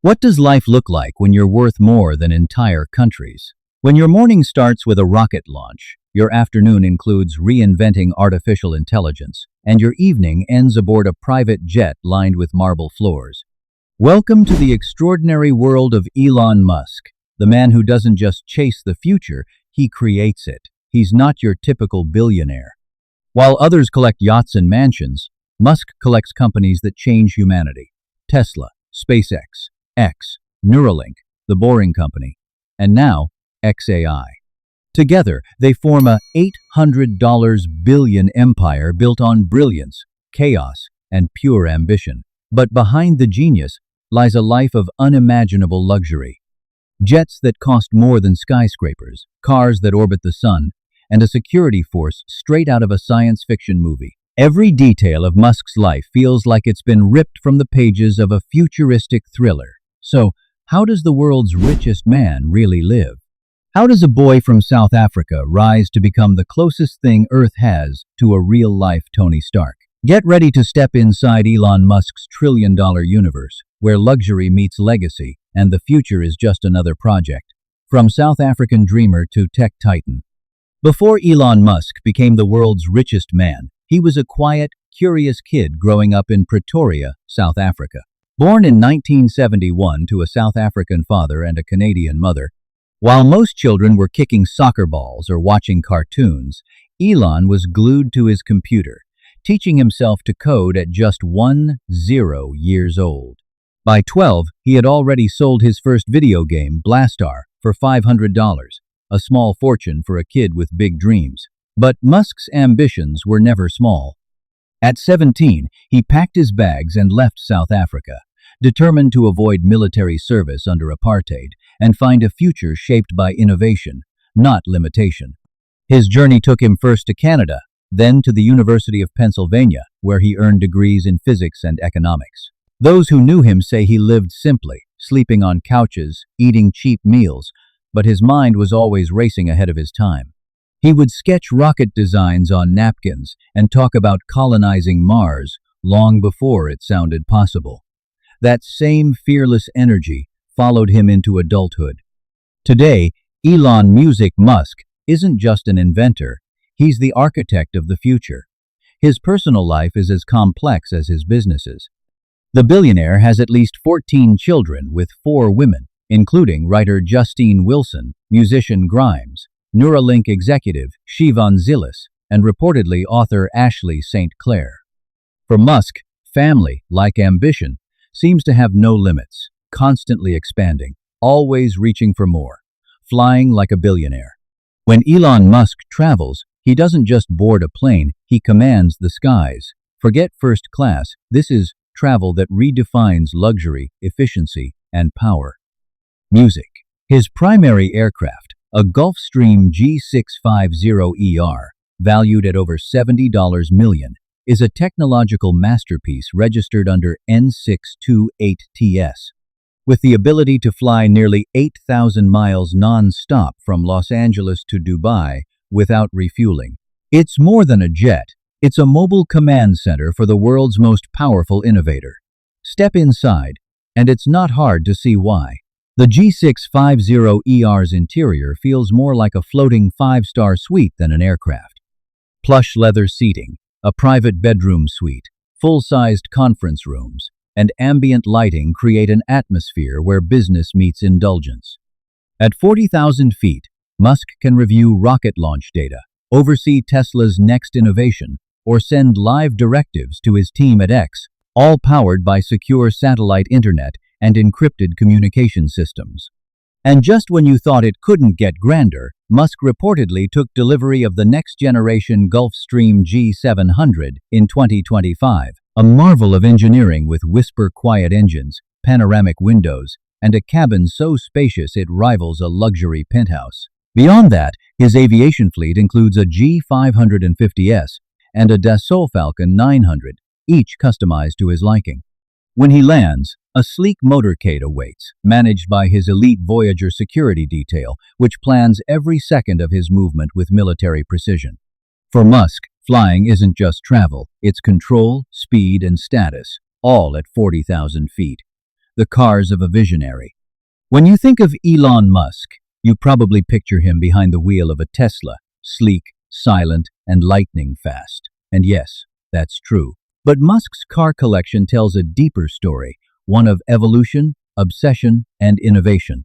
What does life look like when you're worth more than entire countries? When your morning starts with a rocket launch, your afternoon includes reinventing artificial intelligence, and your evening ends aboard a private jet lined with marble floors. Welcome to the extraordinary world of Elon Musk, the man who doesn't just chase the future, he creates it. He's not your typical billionaire. While others collect yachts and mansions, Musk collects companies that change humanity. Tesla, SpaceX, X, Neuralink, the Boring Company, and now XAI. Together, they form a $800 billion empire built on brilliance, chaos, and pure ambition. But behind the genius lies a life of unimaginable luxury. Jets that cost more than skyscrapers, cars that orbit the sun, and a security force straight out of a science fiction movie. Every detail of Musk's life feels like it's been ripped from the pages of a futuristic thriller. So, how does the world's richest man really live? How does a boy from South Africa rise to become the closest thing Earth has to a real-life Tony Stark? Get ready to step inside Elon Musk's trillion-dollar universe, where luxury meets legacy, and the future is just another project. From South African dreamer to tech titan. Before Elon Musk became the world's richest man, he was a quiet, curious kid growing up in Pretoria, South Africa. Born in 1971 to a South African father and a Canadian mother, while most children were kicking soccer balls or watching cartoons, Elon was glued to his computer, teaching himself to code at just 10 years old. By 12, he had already sold his first video game, Blastar, for $500, a small fortune for a kid with big dreams. But Musk's ambitions were never small. At 17, he packed his bags and left South Africa, determined to avoid military service under apartheid and find a future shaped by innovation, not limitation. His journey took him first to Canada, then to the University of Pennsylvania, where he earned degrees in physics and economics. Those who knew him say he lived simply, sleeping on couches, eating cheap meals, but his mind was always racing ahead of his time. He would sketch rocket designs on napkins and talk about colonizing Mars long before it sounded possible. That same fearless energy followed him into adulthood. Today, Elon Musk isn't just an inventor, he's the architect of the future. His personal life is as complex as his businesses. The billionaire has at least 14 children with 4 women, including writer Justine Wilson, musician Grimes, Neuralink executive Sivan Zilis, and reportedly author Ashley St. Clair. For Musk, family, like ambition, seems to have no limits, constantly expanding, always reaching for more, flying like a billionaire. When Elon Musk travels, he doesn't just board a plane, he commands the skies. Forget first class, this is travel that redefines luxury, efficiency, and power. Music. His primary aircraft, a Gulfstream G650ER, valued at over $70 million, is a technological masterpiece registered under N628TS, with the ability to fly nearly 8,000 miles non-stop from Los Angeles to Dubai without refueling. It's more than a jet, it's a mobile command center for the world's most powerful innovator. Step inside, and it's not hard to see why. The G650ER's interior feels more like a floating 5-star suite than an aircraft. Plush leather seating, a private bedroom suite, full-sized conference rooms, and ambient lighting create an atmosphere where business meets indulgence. At 40,000 feet, Musk can review rocket launch data, oversee Tesla's next innovation, or send live directives to his team at X, all powered by secure satellite internet and encrypted communication systems. And just when you thought it couldn't get grander, Musk reportedly took delivery of the next-generation Gulfstream G700 in 2025, a marvel of engineering with whisper-quiet engines, panoramic windows, and a cabin so spacious it rivals a luxury penthouse. Beyond that, his aviation fleet includes a G550S and a Dassault Falcon 900, each customized to his liking. When he lands, a sleek motorcade awaits, managed by his elite Voyager security detail, which plans every second of his movement with military precision. For Musk, flying isn't just travel, it's control, speed, and status, all at 40,000 feet. the cars of a visionary. When you think of Elon Musk, you probably picture him behind the wheel of a Tesla, sleek, silent, and lightning fast. And yes, that's true. But Musk's car collection tells a deeper story, one of evolution, obsession, and innovation.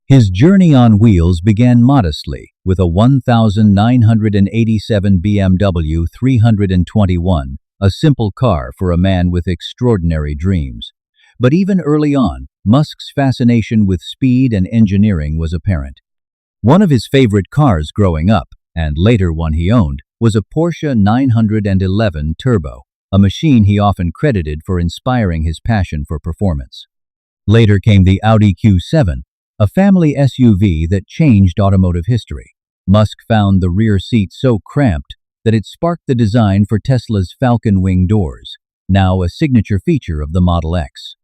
His journey on wheels began modestly with a 1987 BMW 321, a simple car for a man with extraordinary dreams. But even early on, Musk's fascination with speed and engineering was apparent. One of his favorite cars growing up, and later one he owned, was a Porsche 911 Turbo, a machine he often credited for inspiring his passion for performance. Later came the Audi Q7, a family SUV that changed automotive history. Musk found the rear seat so cramped that it sparked the design for Tesla's Falcon Wing doors, now a signature feature of the Model X.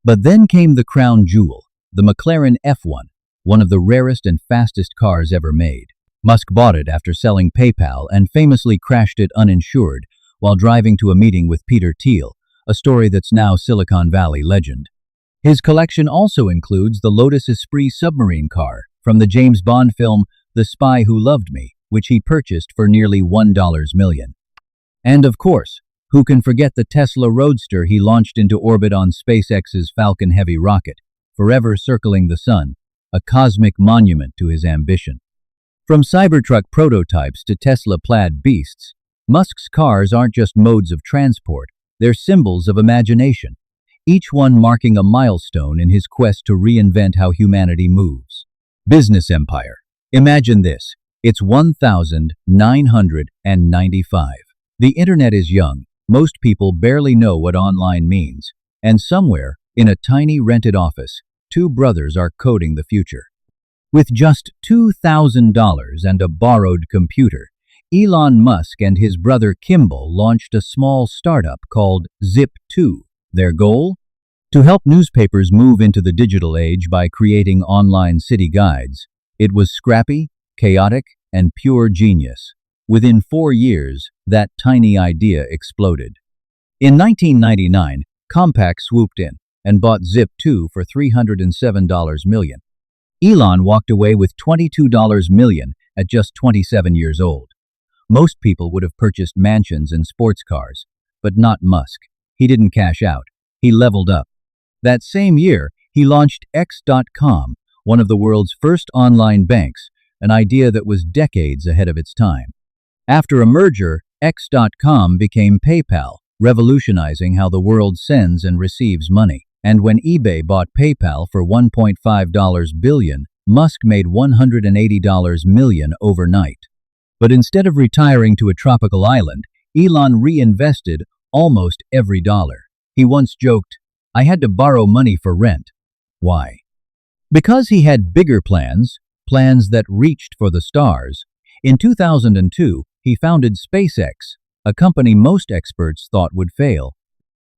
But then came the crown jewel, the McLaren F1, one of the rarest and fastest cars ever made. Musk bought it after selling PayPal and famously crashed it uninsured while driving to a meeting with Peter Thiel, a story that's now Silicon Valley legend. His collection also includes the Lotus Esprit submarine car from the James Bond film The Spy Who Loved Me, which he purchased for nearly $1 million. And of course, who can forget the Tesla Roadster he launched into orbit on SpaceX's Falcon Heavy rocket, forever circling the sun, a cosmic monument to his ambition. From Cybertruck prototypes to Tesla plaid beasts, Musk's cars aren't just modes of transport, they're symbols of imagination, each one marking a milestone in his quest to reinvent how humanity moves. Business empire. Imagine this. It's 1995. The internet is young. Most people barely know what online means. And somewhere, in a tiny rented office, two brothers are coding the future. With just $2,000 and a borrowed computer, Elon Musk and his brother Kimball launched a small startup called Zip2. Their goal? To help newspapers move into the digital age by creating online city guides. It was scrappy, chaotic, and pure genius. Within 4 years, that tiny idea exploded. In 1999, Compaq swooped in and bought Zip2 for $307 million. Elon walked away with $22 million at just 27 years old. Most people would have purchased mansions and sports cars, but not Musk. He didn't cash out. He leveled up. That same year, he launched X.com, one of the world's first online banks, an idea that was decades ahead of its time. After a merger, X.com became PayPal, revolutionizing how the world sends and receives money. And when eBay bought PayPal for $1.5 billion, Musk made $180 million overnight. But instead of retiring to a tropical island, Elon reinvested almost every dollar. He once joked, "I had to borrow money for rent." Why? Because he had bigger plans that reached for the stars. In 2002, he founded SpaceX, a company most experts thought would fail.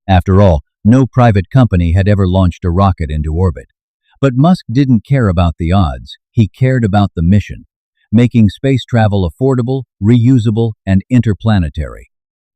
After all, no private company had ever launched a rocket into orbit. But Musk didn't care about the odds, he cared about the mission, making space travel affordable, reusable, and interplanetary.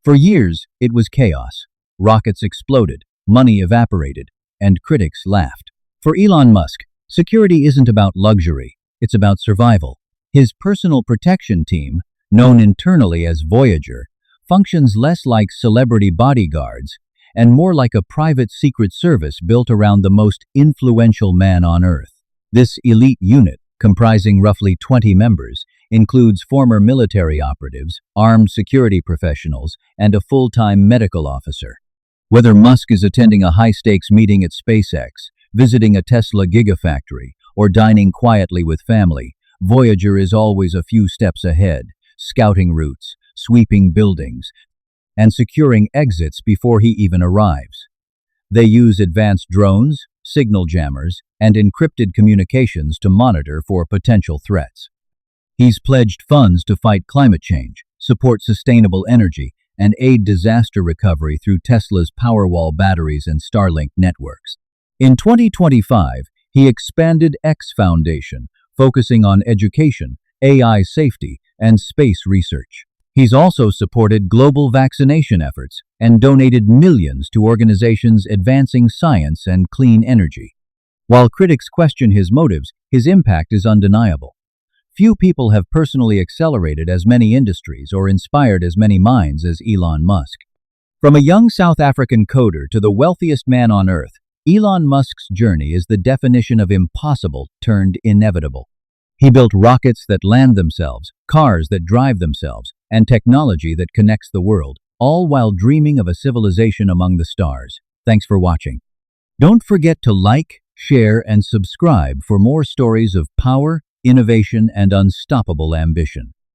For years, it was chaos. Rockets exploded, money evaporated, and critics laughed. For Elon Musk, security isn't about luxury, it's about survival. His personal protection team, known internally as Voyager, functions less like celebrity bodyguards and more like a private secret service built around the most influential man on Earth. This elite unit, comprising roughly 20 members, includes former military operatives, armed security professionals, and a full-time medical officer. Whether Musk is attending a high-stakes meeting at SpaceX, visiting a Tesla gigafactory, or dining quietly with family, Voyager is always a few steps ahead, scouting routes, sweeping buildings, and securing exits before he even arrives. They use advanced drones, signal jammers, and encrypted communications to monitor for potential threats. He's pledged funds to fight climate change, support sustainable energy, and aid disaster recovery through Tesla's Powerwall batteries and Starlink networks. In 2025, he expanded X Foundation, focusing on education, AI safety, and space research. He's also supported global vaccination efforts and donated millions to organizations advancing science and clean energy. While critics question his motives, his impact is undeniable. Few people have personally accelerated as many industries or inspired as many minds as Elon Musk. From a young South African coder to the wealthiest man on Earth, Elon Musk's journey is the definition of impossible turned inevitable. He built rockets that land themselves, cars that drive themselves, and technology that connects the world, all while dreaming of a civilization among the stars. Thanks for watching. Don't forget to like, share, and subscribe for more stories of power, innovation, and unstoppable ambition.